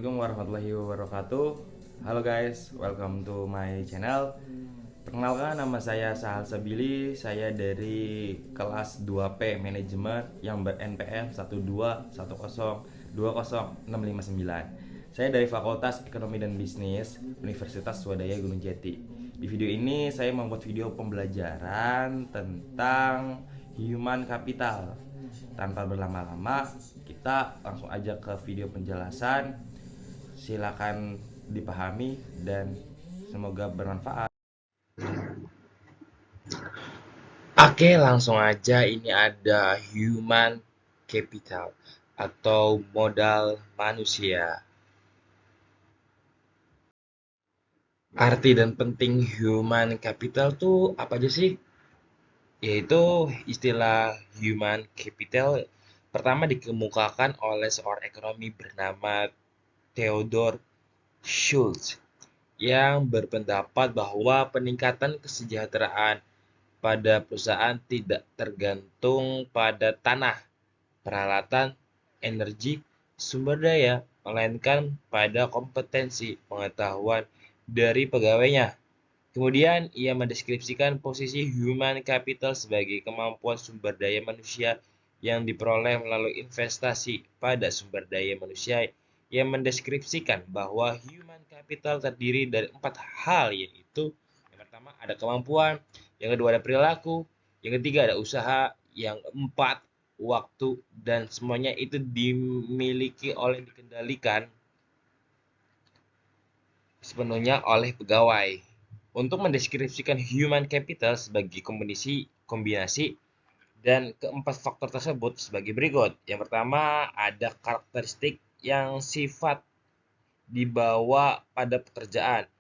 Assalamualaikum warahmatullahi wabarakatuh. Halo guys, welcome to my channel. Perkenalkan, nama saya Sahal Sabili. Saya dari kelas 2P Manajemen yang ber-NPM 12102020659. Saya dari Fakultas Ekonomi dan Bisnis Universitas Swadaya Gunung Jati. Di video ini saya membuat video pembelajaran tentang human capital. Tanpa berlama-lama, kita langsung aja ke video penjelasan. Silakan dipahami dan semoga bermanfaat. Oke, langsung aja. Ini ada human capital atau modal manusia. Arti dan penting human capital tuh apa aja sih? Yaitu istilah human capital pertama dikemukakan oleh seorang ekonomi bernama Theodore Schultz yang berpendapat bahwa peningkatan kesejahteraan pada perusahaan tidak tergantung pada tanah, peralatan, energi, sumber daya, melainkan pada kompetensi pengetahuan dari pegawainya. Kemudian, ia mendeskripsikan posisi human capital sebagai kemampuan sumber daya manusia yang diperoleh melalui investasi pada sumber daya manusia, yang mendeskripsikan bahwa human capital terdiri dari 4 hal, yaitu yang pertama ada kemampuan, yang kedua ada perilaku, yang ketiga ada usaha, yang keempat waktu, dan semuanya itu dimiliki oleh dikendalikan sepenuhnya oleh pegawai. Untuk mendeskripsikan human capital sebagai kombinasi dan keempat faktor tersebut sebagai berikut. Yang pertama ada karakteristik yang sifat dibawa pada pekerjaan.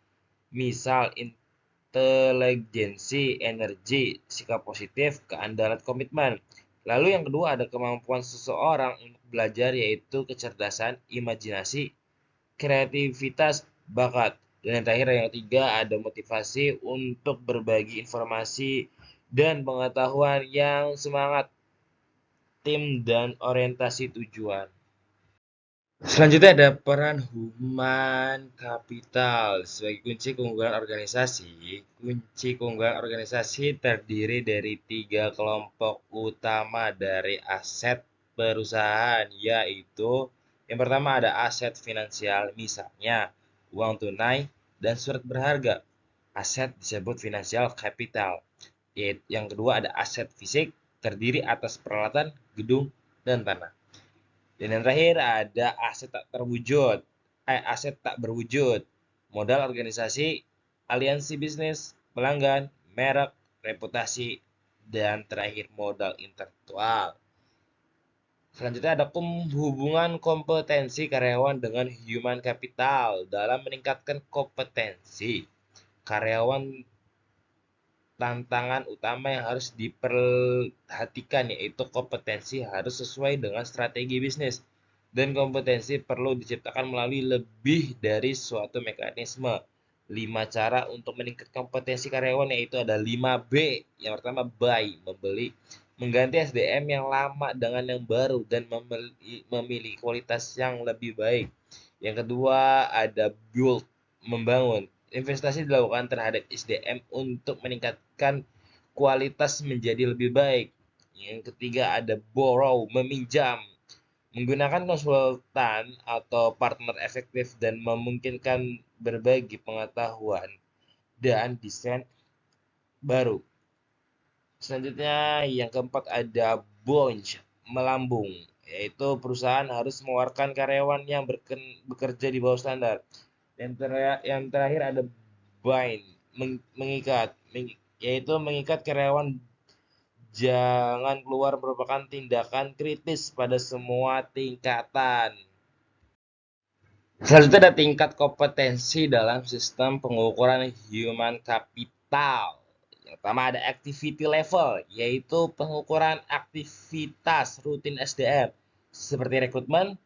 Misal inteligensi, energi, sikap positif, keandalan, komitmen. Lalu yang kedua ada kemampuan seseorang untuk belajar, yaitu kecerdasan, imajinasi, kreativitas, bakat. Dan yang terakhir yang ketiga ada motivasi untuk berbagi informasi dan pengetahuan, yang semangat tim dan orientasi tujuan. Selanjutnya ada peran human capital sebagai kunci keunggulan organisasi. Kunci keunggulan organisasi terdiri dari 3 kelompok utama dari aset perusahaan, yaitu yang pertama ada aset finansial, misalnya uang tunai dan surat berharga. Aset disebut financial capital. Yang kedua ada aset fisik, terdiri atas peralatan, gedung, dan tanah. Dan yang terakhir ada aset tak berwujud, modal organisasi, aliansi bisnis, pelanggan, merek, reputasi, dan terakhir modal intelektual. Selanjutnya ada hubungan kompetensi karyawan dengan human capital. Dalam meningkatkan kompetensi karyawan, tantangan utama yang harus diperhatikan yaitu kompetensi harus sesuai dengan strategi bisnis, dan kompetensi perlu diciptakan melalui lebih dari suatu mekanisme. 5 cara untuk meningkatkan kompetensi karyawan yaitu ada 5B. Yang pertama buy, membeli, mengganti SDM yang lama dengan yang baru dan memiliki kualitas yang lebih baik. Yang kedua ada build, membangun. Investasi dilakukan terhadap SDM untuk meningkatkan kualitas menjadi lebih baik. Yang ketiga ada borrow, meminjam. Menggunakan konsultan atau partner efektif dan memungkinkan berbagi pengetahuan dan desain baru. Selanjutnya yang keempat ada bunch, melambung, yaitu perusahaan harus mengeluarkan karyawan yang bekerja di bawah standar. Yang terakhir ada bind, mengikat, yaitu mengikat karyawan jangan keluar, merupakan tindakan kritis pada semua tingkatan. Selanjutnya ada tingkat kompetensi dalam sistem pengukuran human capital. Yang pertama ada activity level, yaitu pengukuran aktivitas rutin SDM seperti rekrutmen,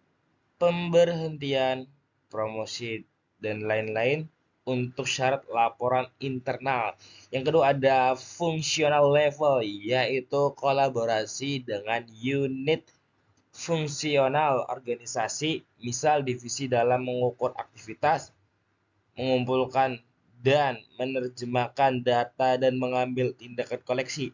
pemberhentian, promosi, dan lain-lain untuk syarat laporan internal. Yang kedua ada functional level, yaitu kolaborasi dengan unit fungsional organisasi, misal divisi dalam mengukur aktivitas, mengumpulkan dan menerjemahkan data dan mengambil tindakan koleksi.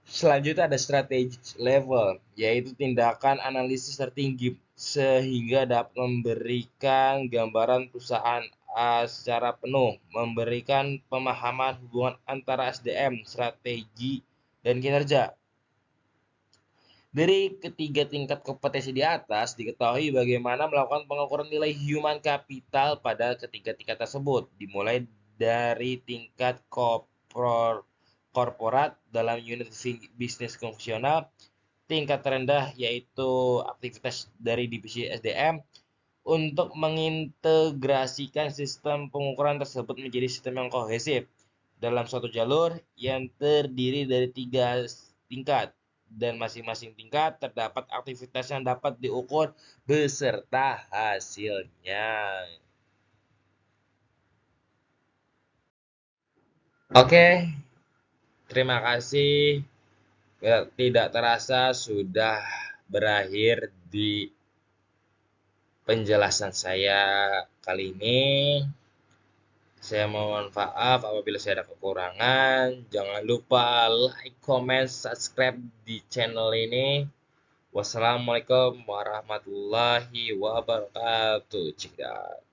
Selanjutnya ada strategic level, yaitu tindakan analisis tertinggi sehingga dapat memberikan gambaran perusahaan secara penuh, memberikan pemahaman hubungan antara SDM, strategi, dan kinerja. Dari ketiga tingkat kompetensi di atas, diketahui bagaimana melakukan pengukuran nilai human capital pada ketiga tingkat tersebut, dimulai dari tingkat korporat dalam unit bisnis fungsional, tingkat terendah yaitu aktivitas dari divisi SDM, untuk mengintegrasikan sistem pengukuran tersebut menjadi sistem yang kohesif dalam suatu jalur yang terdiri dari 3 tingkat, dan masing-masing tingkat terdapat aktivitas yang dapat diukur beserta hasilnya. Oke, terima kasih. Tidak terasa sudah berakhir di penjelasan saya kali ini. Saya mohon maaf apabila saya ada kekurangan. Jangan lupa like, comment, subscribe di channel ini. Wassalamualaikum warahmatullahi wabarakatuh. Ciao.